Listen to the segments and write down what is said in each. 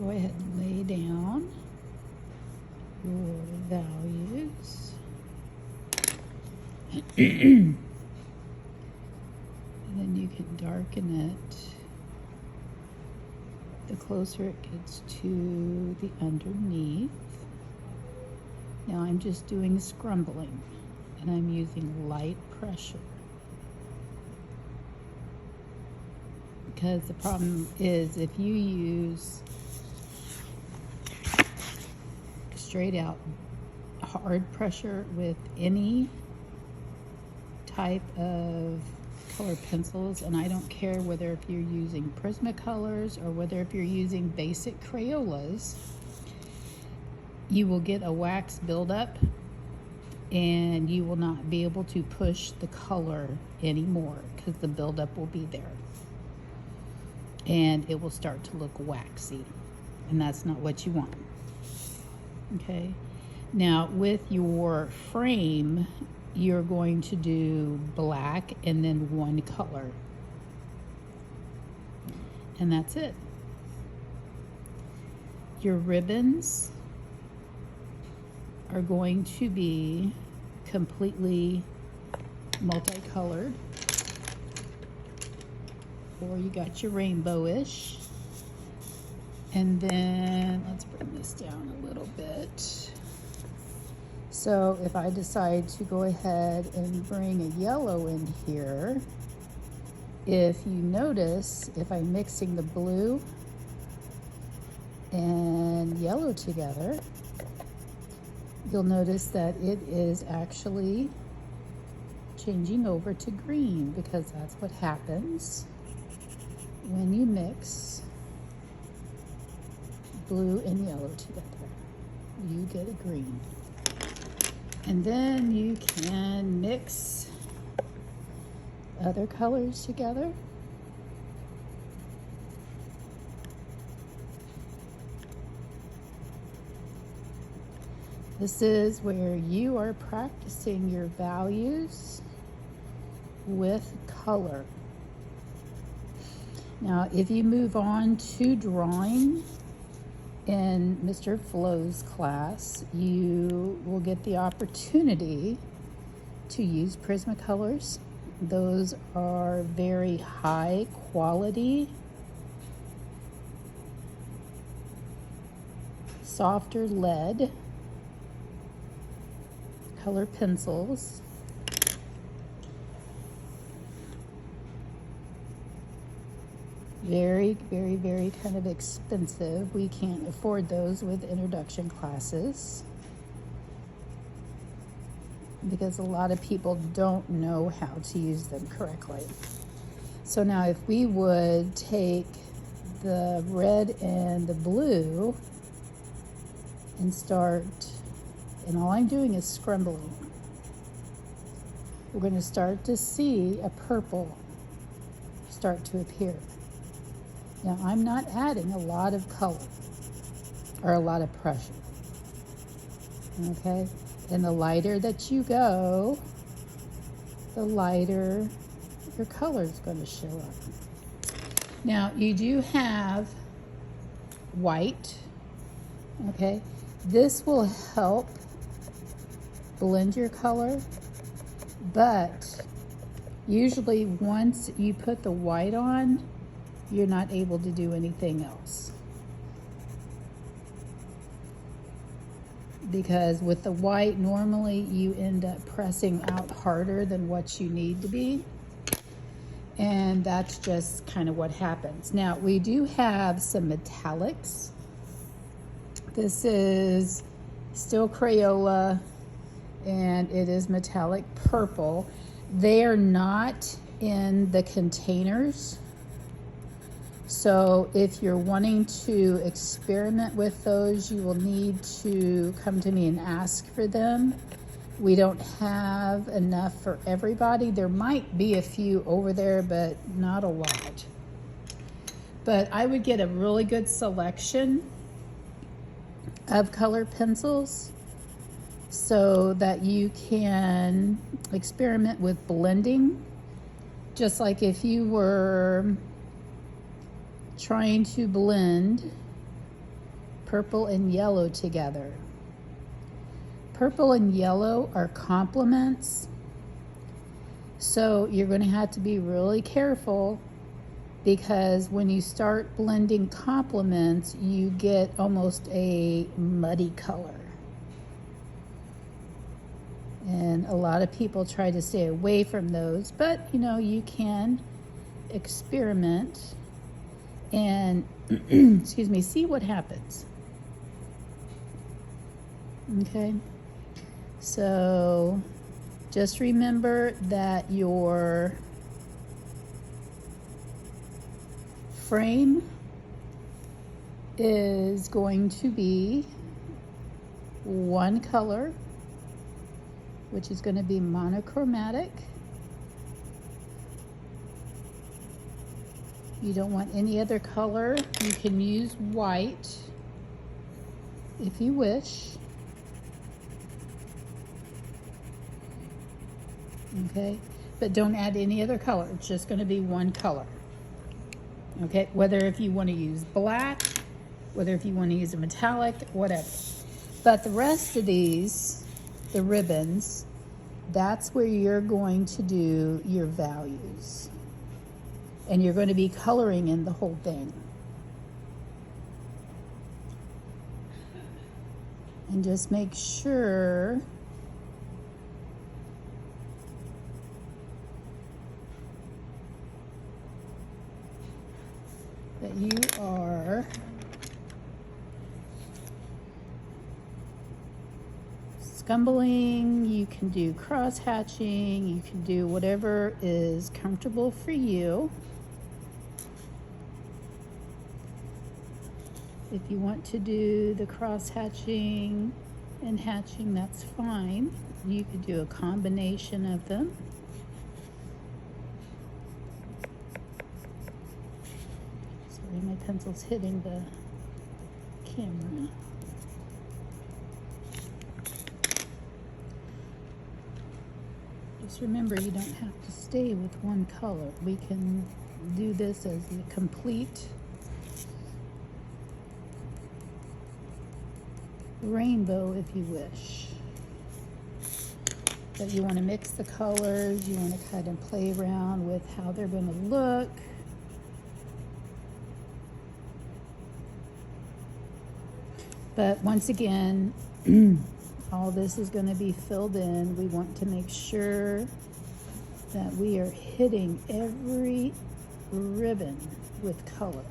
go ahead and lay down your values. And then you can darken it the closer it gets to the underneath. Now I'm just doing scrumbling, and I'm using light pressure. Because the problem is if you use straight out hard pressure with any type of color pencils, and I don't care whether if you're using Prismacolors or whether if you're using basic Crayolas, you will get a wax buildup and you will not be able to push the color anymore because the buildup will be there and it will start to look waxy, and that's not what you want. Okay, now with your frame, you're going to do black and then one color, and that's it. Your ribbons are going to be completely multicolored, or you got your rainbowish. And then let's bring this down a little bit. So if I decide to go ahead and bring a yellow in here, if you notice, if I'm mixing the blue and yellow together, you'll notice that it is actually changing over to green, because that's what happens when you mix blue and yellow together. You get a green. And then you can mix other colors together. This is where you are practicing your values with color. Now, if you move on to drawing in Mr. Flo's class, you will get the opportunity to use Prismacolors. Those are very high quality, softer lead color pencils. Very, very, very kind of expensive. We can't afford those with introduction classes because a lot of people don't know how to use them correctly. So now if we would take the red and the blue and start, and all I'm doing is scrumbling, we're going to start to see a purple start to appear. Now, I'm not adding a lot of color or a lot of pressure, okay? And the lighter that you go, the lighter your color is going to show up. Now, you do have white, okay? This will help blend your color, but usually once you put the white on, you're not able to do anything else. Because with the white, normally you end up pressing out harder than what you need to be. And that's just kind of what happens. Now, we do have some metallics. This is still Crayola, and it is metallic purple. They are not in the containers. So if you're wanting to experiment with those, you will need to come to me and ask for them. We don't have enough for everybody. There might be a few over there, but not a lot. But I would get a really good selection of color pencils so that you can experiment with blending. Just like if you were trying to blend purple and yellow together. Purple and yellow are complements, so you're going to have to be really careful, because when you start blending complements, you get almost a muddy color. And a lot of people try to stay away from those, but you know, you can experiment and excuse me, see what happens. Okay, so just remember that your frame is going to be one color, which is going to be monochromatic. You don't want any other color. You can use white if you wish. Okay, but don't add any other color. It's just going to be one color. Okay, whether if you want to use black, whether if you want to use a metallic, whatever. But the rest of these, the ribbons, that's where you're going to do your values. And you're going to be coloring in the whole thing. And just make sure that you are scumbling. You can do cross hatching, you can do whatever is comfortable for you. If you want to do the cross hatching and hatching, that's fine. You could do a combination of them. Sorry, my pencil's hitting the camera. Just remember, you don't have to stay with one color. We can do this as a complete rainbow if you wish. But you want to mix the colors, you want to kind of play around with how they're going to look. But once again, all this is going to be filled in. We want to make sure that we are hitting every ribbon with color.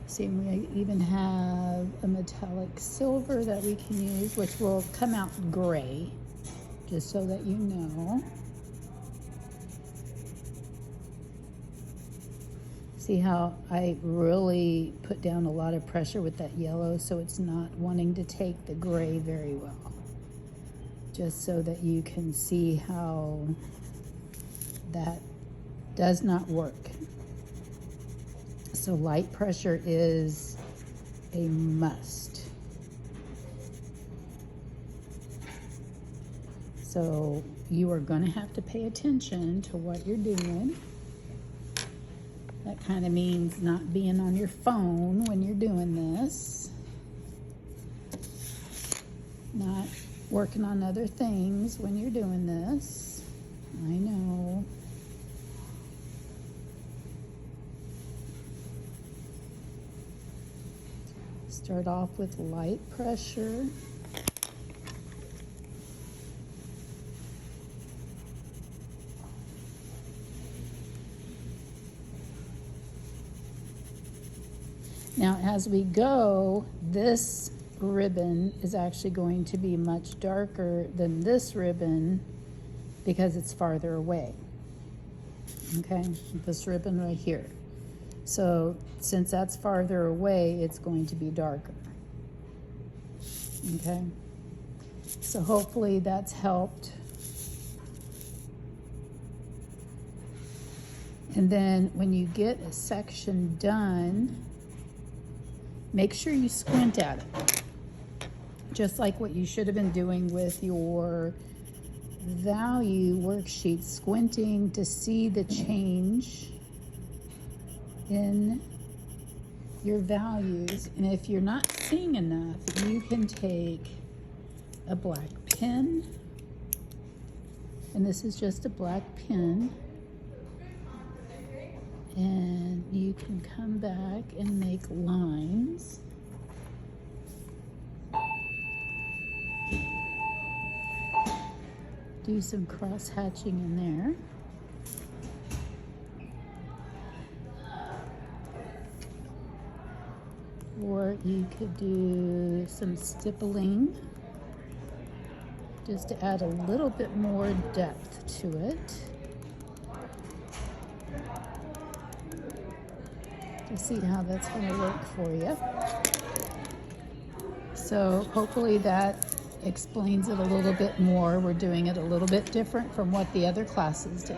See, we even have a metallic silver that we can use, which will come out gray, just so that you know. See how I really put down a lot of pressure with that yellow, so it's not wanting to take the gray very well. Just so that you can see how that does not work. So light pressure is a must. So you are going to have to pay attention to what you're doing. That kind of means not being on your phone when you're doing this. Not working on other things when you're doing this. I know. Start off with light pressure. Now, as we go, this ribbon is actually going to be much darker than this ribbon because it's farther away. Okay, this ribbon right here. So since that's farther away, it's going to be darker. Okay, so hopefully that's helped. And then when you get a section done, make sure you squint at it. Just like what you should have been doing with your value worksheet, squinting to see the change in your values. And if you're not seeing enough, you can take a black pen, and this is just a black pen, and you can come back and make lines. Do some cross hatching in there. Or you could do some stippling just to add a little bit more depth to it. To see how that's going to work for you. So hopefully that explains it a little bit more. We're doing it a little bit different from what the other classes did.